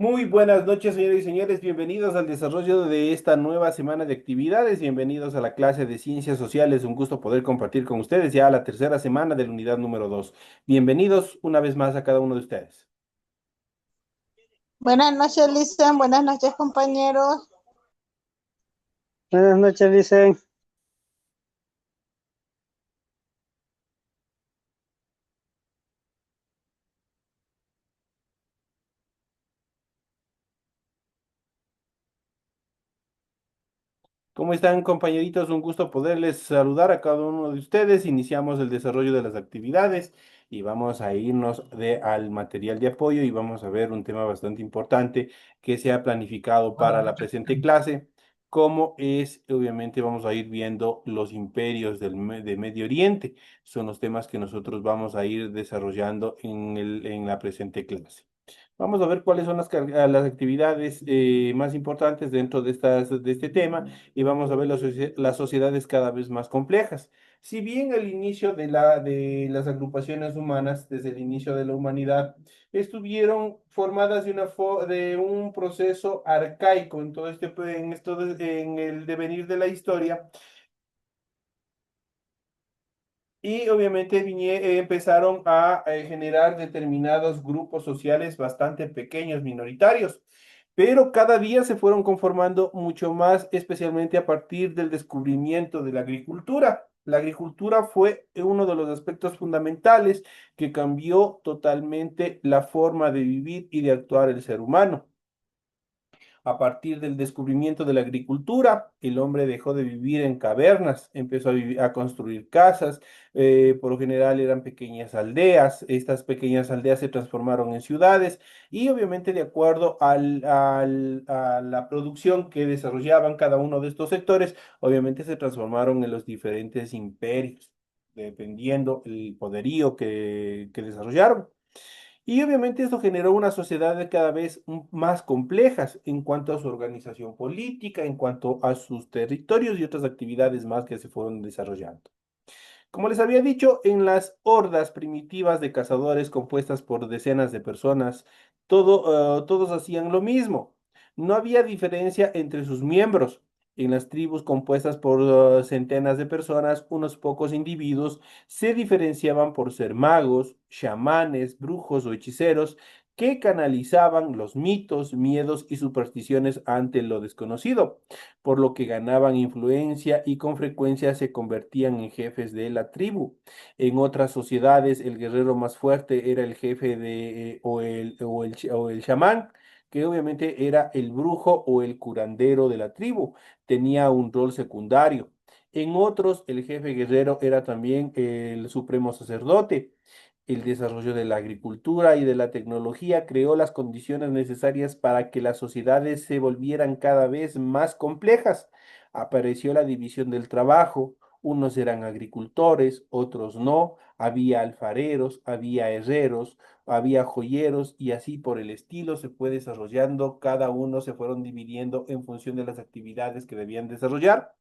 Muy buenas noches, señores y señores. Bienvenidos al desarrollo de esta nueva semana de actividades. Bienvenidos a la clase de Ciencias Sociales. Un gusto poder compartir con ustedes ya la tercera semana de la unidad número 2. Bienvenidos una vez más a cada uno de ustedes. Buenas noches, Listen. Buenas noches, compañeros. Buenas noches, dicen. ¿Cómo están, compañeritos? Un gusto poderles saludar a cada uno de ustedes. Iniciamos el desarrollo de las actividades y vamos a irnos al material de apoyo y vamos a ver un tema bastante importante que se ha planificado para la presente clase, como es, obviamente, vamos a ir viendo los imperios de Medio Oriente. Son los temas que nosotros vamos a ir desarrollando en la presente clase. Vamos a ver cuáles son las actividades más importantes dentro de este tema y vamos a ver las sociedades cada vez más complejas. Si bien el inicio de las agrupaciones humanas, desde el inicio de la humanidad, estuvieron formadas de un proceso arcaico en todo en el devenir de la historia, y obviamente empezaron a generar determinados grupos sociales bastante pequeños, minoritarios, pero cada día se fueron conformando mucho más, especialmente a partir del descubrimiento de la agricultura. La agricultura fue uno de los aspectos fundamentales que cambió totalmente la forma de vivir y de actuar el ser humano. A partir del descubrimiento de la agricultura, el hombre dejó de vivir en cavernas, empezó a construir casas. Por lo general eran pequeñas aldeas. Estas pequeñas aldeas se transformaron en ciudades y obviamente de acuerdo a la producción que desarrollaban cada uno de estos sectores, obviamente se transformaron en los diferentes imperios, dependiendo el poderío que desarrollaron. Y obviamente esto generó una sociedad cada vez más complejas en cuanto a su organización política, en cuanto a sus territorios y otras actividades más que se fueron desarrollando. Como les había dicho, en las hordas primitivas de cazadores compuestas por decenas de personas, todos hacían lo mismo. No había diferencia entre sus miembros. En las tribus compuestas por centenas de personas, unos pocos individuos se diferenciaban por ser magos, chamanes, brujos o hechiceros que canalizaban los mitos, miedos y supersticiones ante lo desconocido, por lo que ganaban influencia y con frecuencia se convertían en jefes de la tribu. En otras sociedades, el guerrero más fuerte era el jefe o el chamán, que obviamente era el brujo o el curandero de la tribu. Tenía un rol secundario. En otros, el jefe guerrero era también el supremo sacerdote. El desarrollo de la agricultura y de la tecnología creó las condiciones necesarias para que las sociedades se volvieran cada vez más complejas. Apareció la división del trabajo, unos eran agricultores, otros no, había alfareros, había herreros, había joyeros y así por el estilo se fue desarrollando, cada uno se fueron dividiendo en función de las actividades que debían desarrollar.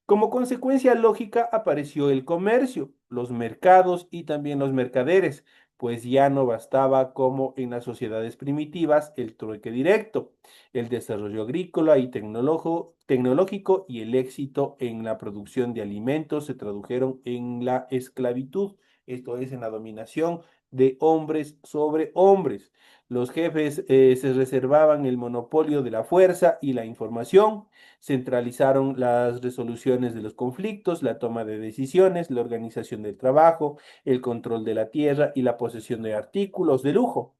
Como consecuencia lógica apareció el comercio, los mercados y también los mercaderes, pues ya no bastaba como en las sociedades primitivas el trueque directo, el desarrollo agrícola y tecnológico y el éxito en la producción de alimentos se tradujeron en la esclavitud, esto es, en la dominación de hombres sobre hombres. Los jefes se reservaban el monopolio de la fuerza y la información, centralizaron las resoluciones de los conflictos, la toma de decisiones, la organización del trabajo, el control de la tierra y la posesión de artículos de lujo.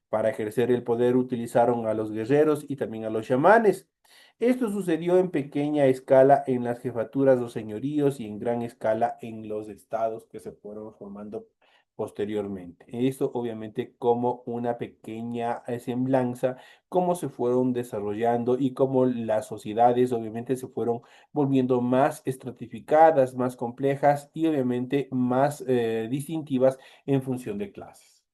Para ejercer el poder utilizaron a los guerreros y también a los chamanes. Esto sucedió en pequeña escala en las jefaturas, los señoríos y en gran escala en los estados que se fueron formando posteriormente. Esto obviamente como una pequeña semblanza, cómo se fueron desarrollando y cómo las sociedades obviamente se fueron volviendo más estratificadas, más complejas y obviamente más distintivas en función de clases.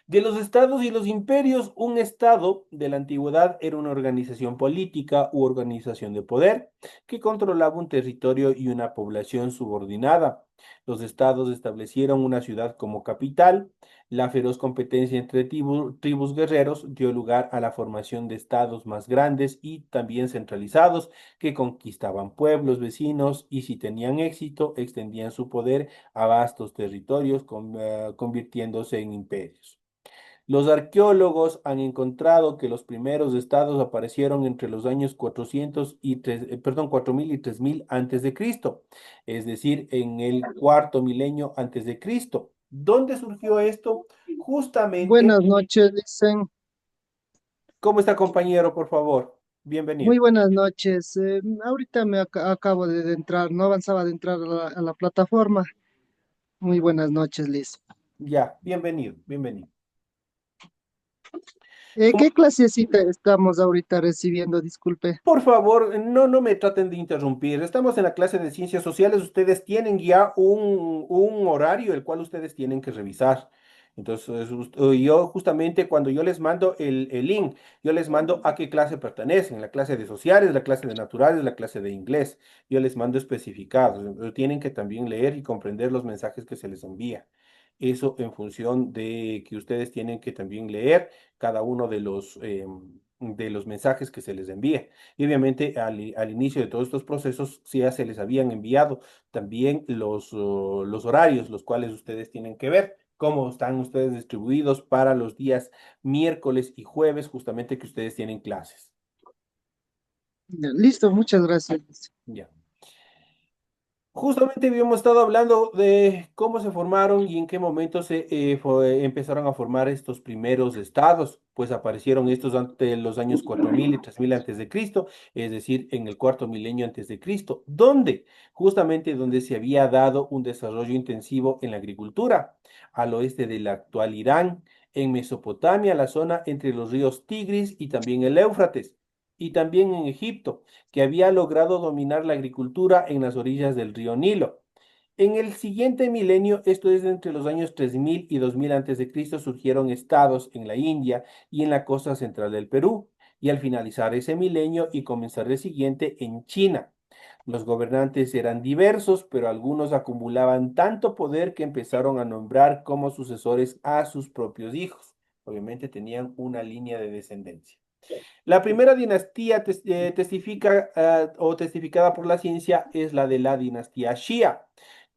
De los estados y los imperios, un estado de la antigüedad era una organización política u organización de poder que controlaba un territorio y una población subordinada. Los estados establecieron una ciudad como capital. La feroz competencia entre tribus guerreros dio lugar a la formación de estados más grandes y también centralizados que conquistaban pueblos vecinos y si tenían éxito extendían su poder a vastos territorios, convirtiéndose en imperios. Los arqueólogos han encontrado que los primeros estados aparecieron entre los años 4000 y 3000 antes de Cristo, es decir, en el cuarto milenio antes de Cristo. ¿Dónde surgió esto? Justamente, Buenas noches, dicen. ¿cómo está, compañero? Por favor, bienvenido. Muy buenas noches. Ahorita acabo de entrar, no avanzaba de entrar a la plataforma. Muy buenas noches, Liz. Ya, bienvenido, bienvenido. ¿Qué clasecita estamos ahorita recibiendo? Disculpe. Por favor, no me traten de interrumpir. Estamos en la clase de ciencias sociales. Ustedes tienen ya un horario el cual ustedes tienen que revisar. Entonces, yo justamente cuando yo les mando el link, yo les mando a qué clase pertenecen, la clase de sociales, la clase de naturales, la clase de inglés. Yo les mando especificados. Tienen que también leer y comprender los mensajes que se les envía. Eso en función de que ustedes tienen que también leer cada uno de los mensajes que se les envía. Y obviamente al inicio de todos estos procesos sí ya se les habían enviado también los horarios, los cuales ustedes tienen que ver, cómo están ustedes distribuidos para los días miércoles y jueves, justamente que ustedes tienen clases. Ya, listo, muchas gracias. Ya. Justamente habíamos estado hablando de cómo se formaron y en qué momento empezaron a formar estos primeros estados. Pues aparecieron estos ante los años 4000 y 3000 antes de Cristo, es decir, en el cuarto milenio antes de Cristo. ¿Dónde? Justamente donde se había dado un desarrollo intensivo en la agricultura, al oeste del actual Irán, en Mesopotamia, la zona entre los ríos Tigris y también el Éufrates, y también en Egipto que había logrado dominar la agricultura en las orillas del río Nilo. En el siguiente milenio, esto es entre los años 3000 y 2000 antes de Cristo, surgieron estados en la India y en la costa central del Perú, y al finalizar ese milenio y comenzar el siguiente en China. Los gobernantes eran diversos, pero algunos acumulaban tanto poder que empezaron a nombrar como sucesores a sus propios hijos. Obviamente tenían una línea de descendencia. La primera dinastía o testificada por la ciencia es la de la dinastía Xia,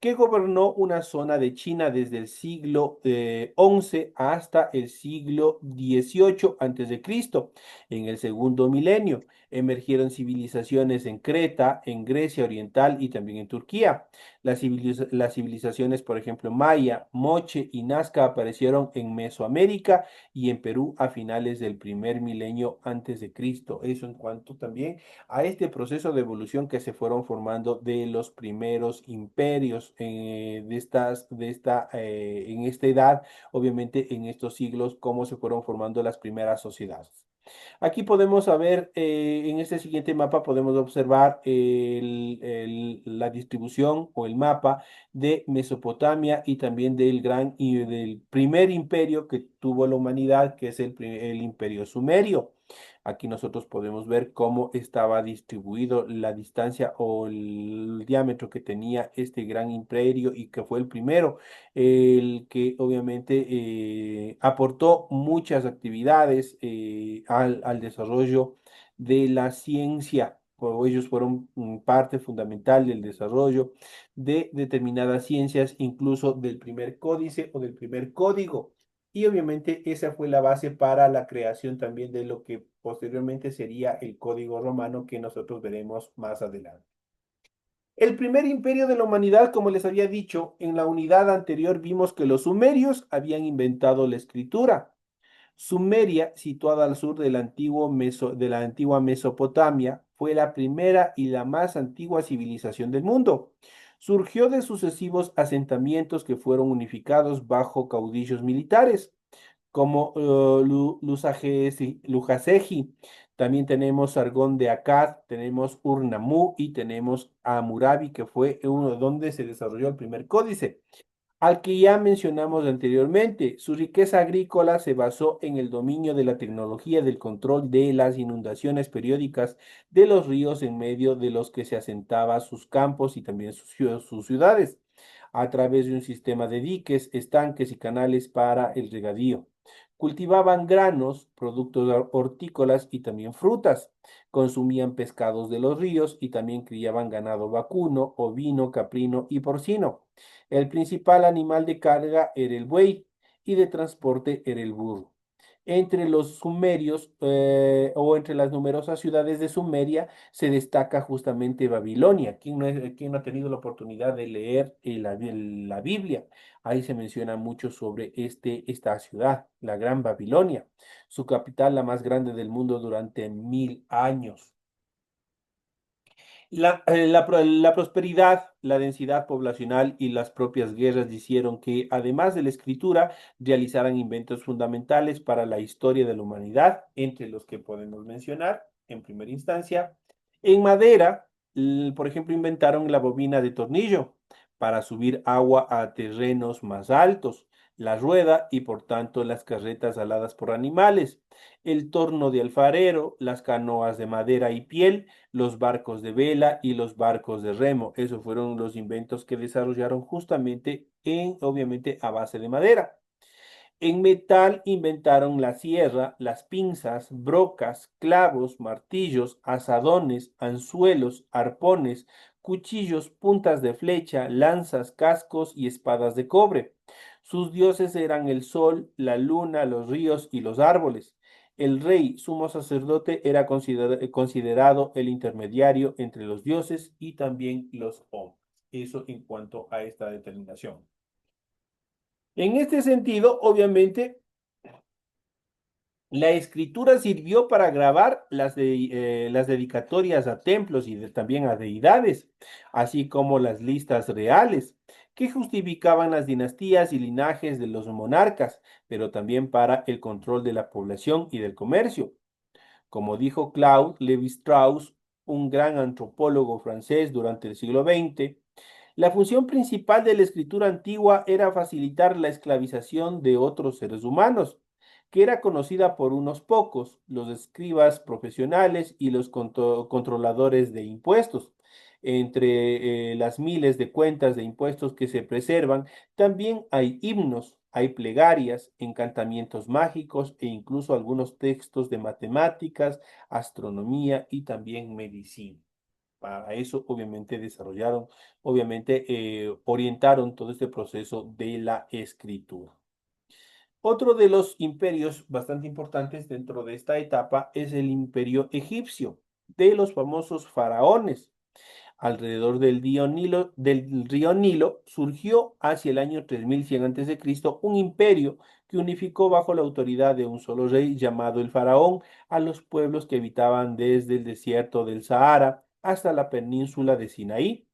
que gobernó una zona de China desde el siglo XI hasta el siglo XVIII antes de Cristo. En el segundo milenio emergieron civilizaciones en Creta, en Grecia Oriental y también en Turquía. Las civilizaciones, por ejemplo, Maya, Moche y Nazca aparecieron en Mesoamérica y en Perú a finales del primer milenio antes de Cristo. Eso en cuanto también a este proceso de evolución que se fueron formando de los primeros imperios en esta edad, obviamente en estos siglos, cómo se fueron formando las primeras sociedades. Aquí podemos saber, en este siguiente mapa podemos observar la distribución o el mapa de Mesopotamia y también del primer imperio que tuvo la humanidad, que es el imperio sumerio. Aquí nosotros podemos ver cómo estaba distribuido la distancia o el diámetro que tenía este gran imperio y que fue el primero, el que obviamente aportó muchas actividades al desarrollo de la ciencia. Ellos fueron parte fundamental del desarrollo de determinadas ciencias, incluso del primer códice o del primer código. Y obviamente esa fue la base para la creación también de lo que posteriormente sería el código romano que nosotros veremos más adelante. El primer imperio de la humanidad, como les había dicho, en la unidad anterior vimos que los sumerios habían inventado la escritura. Sumeria, situada al sur de la antigua Mesopotamia, fue la primera y la más antigua civilización del mundo. Surgió de sucesivos asentamientos que fueron unificados bajo caudillos militares, como Lujasegi. También tenemos Sargón de Akkad, tenemos Urnamú y tenemos Hammurabi, que fue uno donde se desarrolló el primer códice al que ya mencionamos anteriormente. Su riqueza agrícola se basó en el dominio de la tecnología del control de las inundaciones periódicas de los ríos en medio de los que se asentaba sus campos y también sus ciudades. a través de un sistema de diques, estanques y canales para el regadío. Cultivaban granos, productos hortícolas y también frutas. Consumían pescados de los ríos y también criaban ganado vacuno, ovino, caprino y porcino. El principal animal de carga era el buey y de transporte era el burro. Entre los sumerios o entre las numerosas ciudades de Sumeria se destaca justamente Babilonia. ¿Quién no ha tenido la oportunidad de leer la Biblia? Ahí se menciona mucho sobre esta ciudad, la Gran Babilonia, su capital, la más grande del mundo durante 1000 años. La prosperidad, la densidad poblacional y las propias guerras hicieron que, además de la escritura, realizaran inventos fundamentales para la historia de la humanidad, entre los que podemos mencionar, en primera instancia, en madera, por ejemplo, inventaron la bobina de tornillo para subir agua a terrenos más altos, la rueda y, por tanto, las carretas aladas por animales, el torno de alfarero, las canoas de madera y piel, los barcos de vela y los barcos de remo. Esos fueron los inventos que desarrollaron justamente obviamente, a base de madera. En metal inventaron la sierra, las pinzas, brocas, clavos, martillos, azadones, anzuelos, arpones, cuchillos, puntas de flecha, lanzas, cascos y espadas de cobre. Sus dioses eran el sol, la luna, los ríos y los árboles. El rey, sumo sacerdote, era considerado el intermediario entre los dioses y también los hombres. Eso en cuanto a esta determinación. En este sentido, obviamente, la escritura sirvió para grabar las dedicatorias a templos y también a deidades, así como las listas reales, que justificaban las dinastías y linajes de los monarcas, pero también para el control de la población y del comercio. Como dijo Claude Lévi-Strauss, un gran antropólogo francés durante el siglo XX, la función principal de la escritura antigua era facilitar la esclavización de otros seres humanos, que era conocida por unos pocos, los escribas profesionales y los controladores de impuestos. Entre las miles de cuentas de impuestos que se preservan, también hay himnos, hay plegarias, encantamientos mágicos e incluso algunos textos de matemáticas, astronomía y también medicina. Para eso, obviamente, orientaron todo este proceso de la escritura. Otro de los imperios bastante importantes dentro de esta etapa es el imperio egipcio, de los famosos faraones. Alrededor del río Nilo surgió hacia el año 3100 a.C. un imperio que unificó bajo la autoridad de un solo rey llamado el faraón a los pueblos que habitaban desde el desierto del Sahara hasta la península de Sinaí.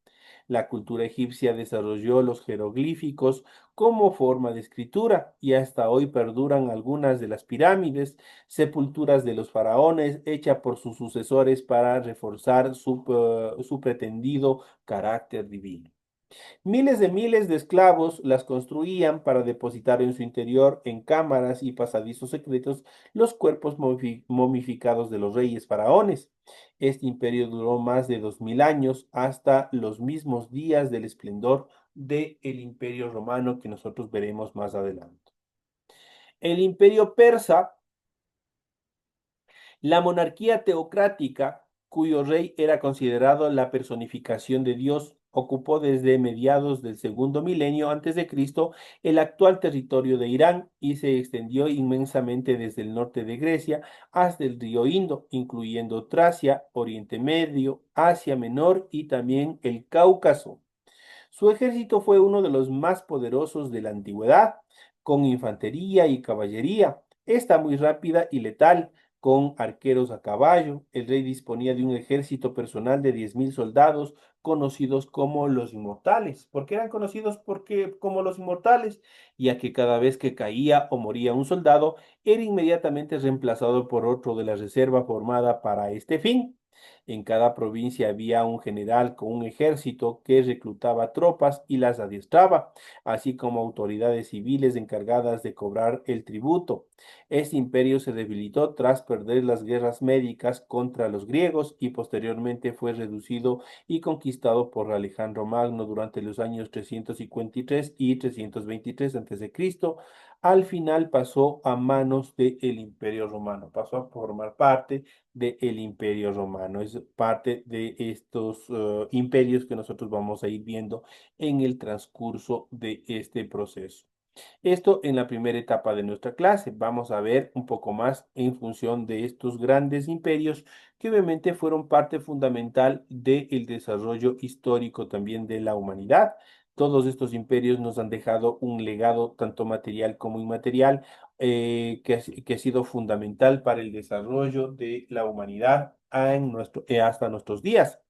La cultura egipcia desarrolló los jeroglíficos como forma de escritura y hasta hoy perduran algunas de las pirámides, sepulturas de los faraones hechas por sus sucesores para reforzar su pretendido carácter divino. Miles de esclavos las construían para depositar en su interior, en cámaras y pasadizos secretos, los cuerpos momificados de los reyes faraones. Este imperio duró más de 2000 años hasta los mismos días del esplendor del imperio romano que nosotros veremos más adelante. El imperio persa, la monarquía teocrática, cuyo rey era considerado la personificación de Dios, ocupó desde mediados del segundo milenio antes de Cristo el actual territorio de Irán y se extendió inmensamente desde el norte de Grecia hasta el río Indo, incluyendo Tracia, Oriente Medio, Asia Menor y también el Cáucaso. Su ejército fue uno de los más poderosos de la antigüedad, con infantería y caballería. Esta muy rápida y letal, con arqueros a caballo. El rey disponía de un ejército personal de 10.000 soldados, conocidos como los inmortales. ¿Por qué eran conocidos como los inmortales? Ya que cada vez que caía o moría un soldado, era inmediatamente reemplazado por otro de la reserva formada para este fin. En cada provincia había un general con un ejército que reclutaba tropas y las adiestraba, así como autoridades civiles encargadas de cobrar el tributo. Este imperio se debilitó tras perder las guerras médicas contra los griegos y posteriormente fue reducido y conquistado por Alejandro Magno durante los años 353 y 323 a.C. Al final pasó a manos del Imperio Romano, pasó a formar parte del Imperio Romano. Es parte de estos imperios que nosotros vamos a ir viendo en el transcurso de este proceso. Esto en la primera etapa de nuestra clase. Vamos a ver un poco más en función de estos grandes imperios que obviamente fueron parte fundamental del desarrollo histórico también de la humanidad. Todos estos imperios nos han dejado un legado tanto material como inmaterial que ha sido fundamental para el desarrollo de la humanidad hasta nuestros días.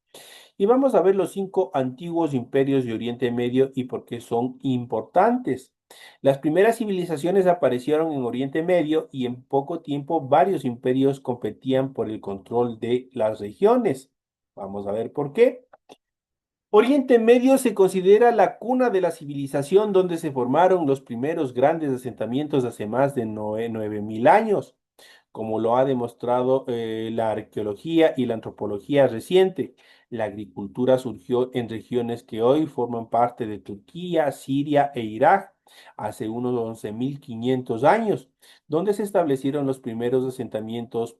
Y vamos a ver los 5 antiguos imperios de Oriente Medio y por qué son importantes. Las primeras civilizaciones aparecieron en Oriente Medio y en poco tiempo varios imperios competían por el control de las regiones. Vamos a ver por qué. Oriente Medio se considera la cuna de la civilización donde se formaron los primeros grandes asentamientos hace más de 9000 años, como lo ha demostrado la arqueología y la antropología reciente. La agricultura surgió en regiones que hoy forman parte de Turquía, Siria e Irak hace unos 11.500 años, donde se establecieron los primeros asentamientos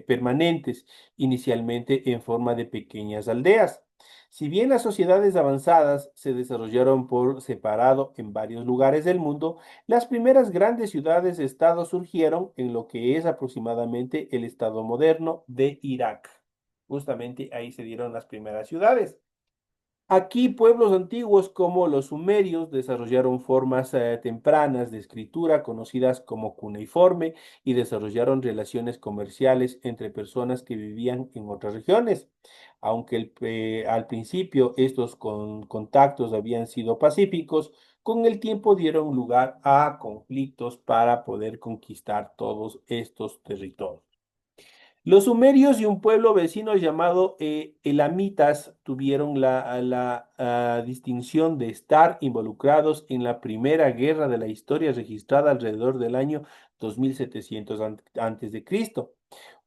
permanentes, inicialmente en forma de pequeñas aldeas. Si bien las sociedades avanzadas se desarrollaron por separado en varios lugares del mundo, las primeras grandes ciudades-estados surgieron en lo que es aproximadamente el estado moderno de Irak. Justamente ahí se dieron las primeras ciudades. Aquí pueblos antiguos como los sumerios desarrollaron formas tempranas de escritura conocidas como cuneiforme y desarrollaron relaciones comerciales entre personas que vivían en otras regiones. Aunque al principio estos contactos habían sido pacíficos, con el tiempo dieron lugar a conflictos para poder conquistar todos estos territorios. Los sumerios y un pueblo vecino llamado elamitas tuvieron la distinción de estar involucrados en la primera guerra de la historia registrada alrededor del año 2700 antes de Cristo.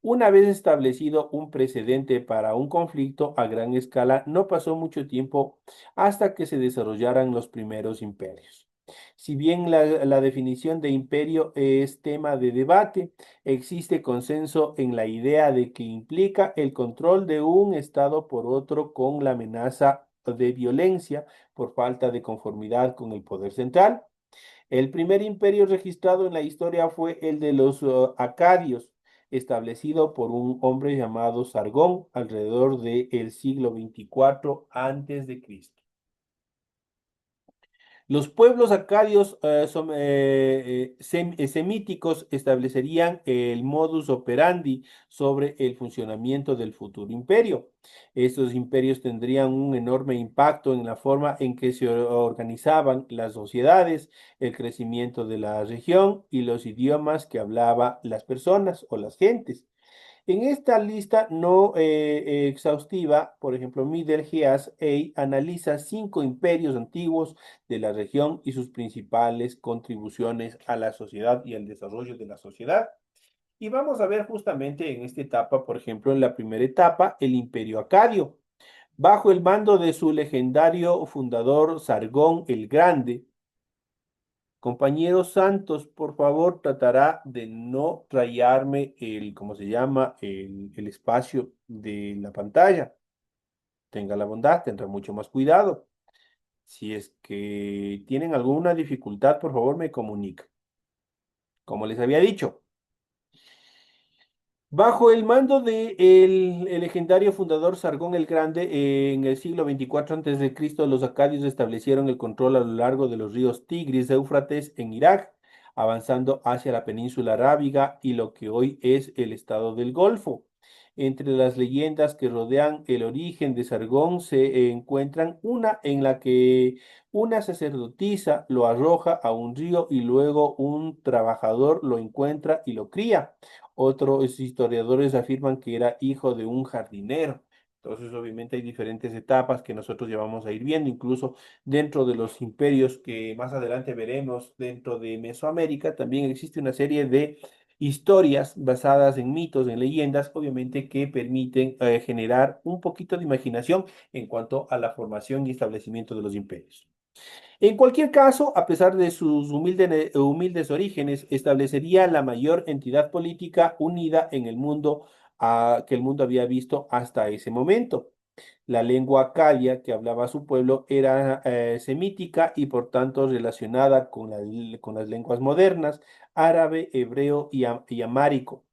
Una vez establecido un precedente para un conflicto a gran escala, no pasó mucho tiempo hasta que se desarrollaran los primeros imperios. Si bien la definición de imperio es tema de debate, existe consenso en la idea de que implica el control de un Estado por otro con la amenaza de violencia por falta de conformidad con el poder central. El primer imperio registrado en la historia fue el de los acadios, establecido por un hombre llamado Sargón alrededor del siglo 24 antes de Cristo. Los pueblos acadios semíticos establecerían el modus operandi sobre el funcionamiento del futuro imperio. Estos imperios tendrían un enorme impacto en la forma en que se organizaban las sociedades, el crecimiento de la región y los idiomas que hablaban las personas o las gentes. En esta lista no exhaustiva, por ejemplo, Middle East analiza 5 imperios antiguos de la región y sus principales contribuciones a la sociedad y al desarrollo de la sociedad. Y vamos a ver justamente en esta etapa, por ejemplo, en la primera etapa, el Imperio Acadio. Bajo el mando de su legendario fundador Sargón el Grande, compañero Santos, por favor, tratará de no rayarme ¿cómo se llama? El espacio de la pantalla. Tenga la bondad, tendrá mucho más cuidado. Si es que tienen alguna dificultad, por favor, me comunica. Como les había dicho. Bajo el mando de el legendario fundador Sargón el Grande, en el siglo 24 a.C., los acadios establecieron el control a lo largo de los ríos Tigris y Éufrates en Irak, avanzando hacia la península arábiga y lo que hoy es el estado del Golfo. Entre las leyendas que rodean el origen de Sargón se encuentran una en la que una sacerdotisa lo arroja a un río y luego un trabajador lo encuentra y lo cría. Otros historiadores afirman que era hijo de un jardinero. Entonces, obviamente hay diferentes etapas que nosotros ya vamos a ir viendo, incluso dentro de los imperios que más adelante veremos dentro de Mesoamérica, también existe una serie de historias basadas en mitos, en leyendas, obviamente que permiten generar un poquito de imaginación en cuanto a la formación y establecimiento de los imperios. En cualquier caso, a pesar de sus humildes orígenes, establecería la mayor entidad política unida en el mundo que el mundo había visto hasta ese momento. La lengua acadia que hablaba su pueblo era semítica y por tanto relacionada con, con las lenguas modernas, árabe, hebreo y amárico.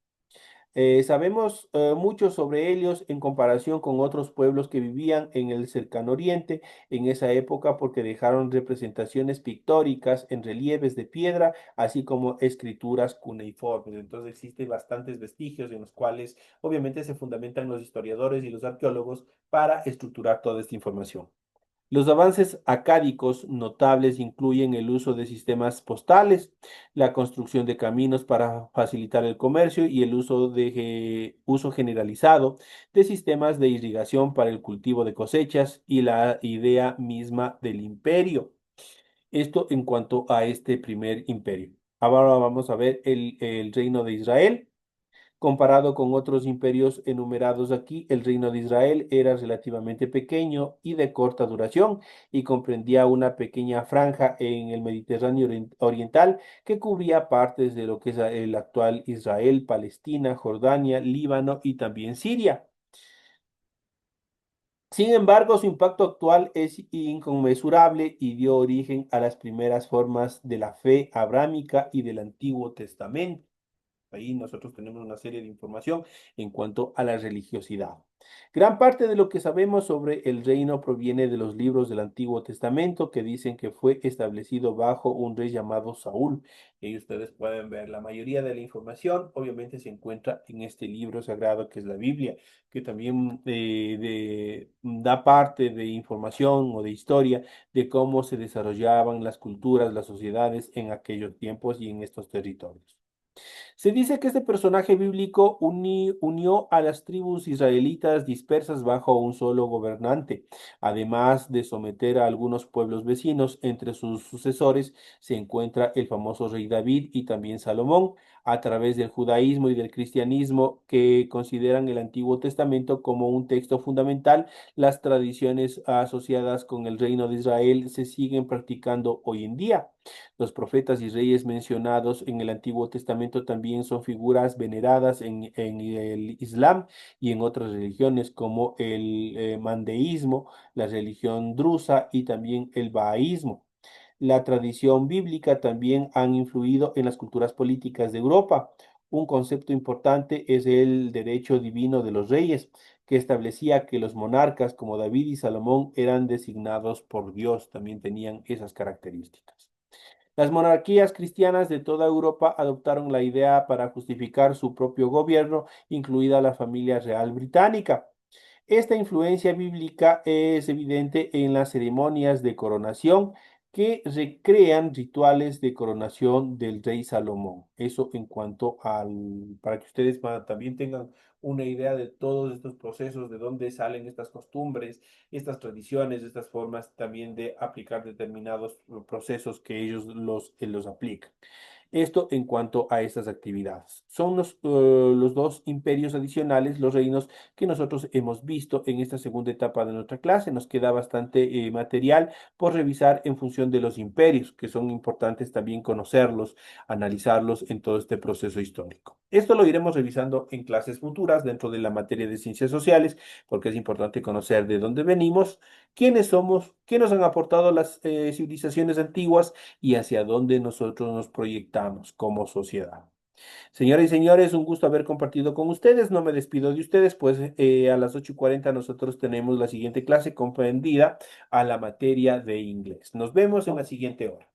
Sabemos mucho sobre ellos en comparación con otros pueblos que vivían en el cercano oriente en esa época porque dejaron representaciones pictóricas en relieves de piedra, así como escrituras cuneiformes. Entonces existen bastantes vestigios en los cuales obviamente se fundamentan los historiadores y los arqueólogos para estructurar toda esta información. Los avances acádicos notables incluyen el uso de sistemas postales, la construcción de caminos para facilitar el comercio y el uso generalizado de sistemas de irrigación para el cultivo de cosechas y la idea misma del imperio. Esto en cuanto a este primer imperio. Ahora vamos a ver el reino de Israel. Comparado con otros imperios enumerados aquí, el reino de Israel era relativamente pequeño y de corta duración y comprendía una pequeña franja en el Mediterráneo oriental que cubría partes de lo que es el actual Israel, Palestina, Jordania, Líbano y también Siria. Sin embargo, su impacto actual es inconmensurable y dio origen a las primeras formas de la fe abrámica y del Antiguo Testamento. Ahí nosotros tenemos una serie de información en cuanto a la religiosidad. Gran parte de lo que sabemos sobre el reino proviene de los libros del Antiguo Testamento que dicen que fue establecido bajo un rey llamado Saúl. Y ustedes pueden ver, la mayoría de la información obviamente se encuentra en este libro sagrado que es la Biblia, que también da parte de información o de historia de cómo se desarrollaban las culturas, las sociedades en aquellos tiempos y en estos territorios. Se dice que este personaje bíblico unió a las tribus israelitas dispersas bajo un solo gobernante, además de someter a algunos pueblos vecinos. Entre sus sucesores se encuentra el famoso rey David y también Salomón, a través del judaísmo y del cristianismo que consideran el Antiguo Testamento como un texto fundamental. Las tradiciones asociadas con el reino de Israel se siguen practicando hoy en día. Los profetas y reyes mencionados en el Antiguo Testamento también son figuras veneradas en el Islam y en otras religiones como el mandeísmo, la religión drusa y también el bahaísmo. La tradición bíblica también han influido en las culturas políticas de Europa. Un concepto importante es el derecho divino de los reyes, que establecía que los monarcas como David y Salomón eran designados por Dios, también tenían esas características. Las monarquías cristianas de toda Europa adoptaron la idea para justificar su propio gobierno, incluida la familia real británica. Esta influencia bíblica es evidente en las ceremonias de coronación que recrean rituales de coronación del rey Salomón. Eso en cuanto para que ustedes también tengan una idea de todos estos procesos, de dónde salen estas costumbres, estas tradiciones, estas formas también de aplicar determinados procesos que ellos los aplican. Esto en cuanto a estas actividades. Son los dos imperios adicionales, los reinos que nosotros hemos visto en esta segunda etapa de nuestra clase. Nos queda bastante material por revisar en función de los imperios, que son importantes también conocerlos, analizarlos en todo este proceso histórico. Esto lo iremos revisando en clases futuras dentro de la materia de ciencias sociales, porque es importante conocer de dónde venimos, quiénes somos, qué nos han aportado las civilizaciones antiguas y hacia dónde nosotros nos proyectamos como sociedad. Señoras y señores, un gusto haber compartido con ustedes. No me despido de ustedes, pues a las 8:40 nosotros tenemos la siguiente clase comprendida a la materia de inglés. Nos vemos en la siguiente hora.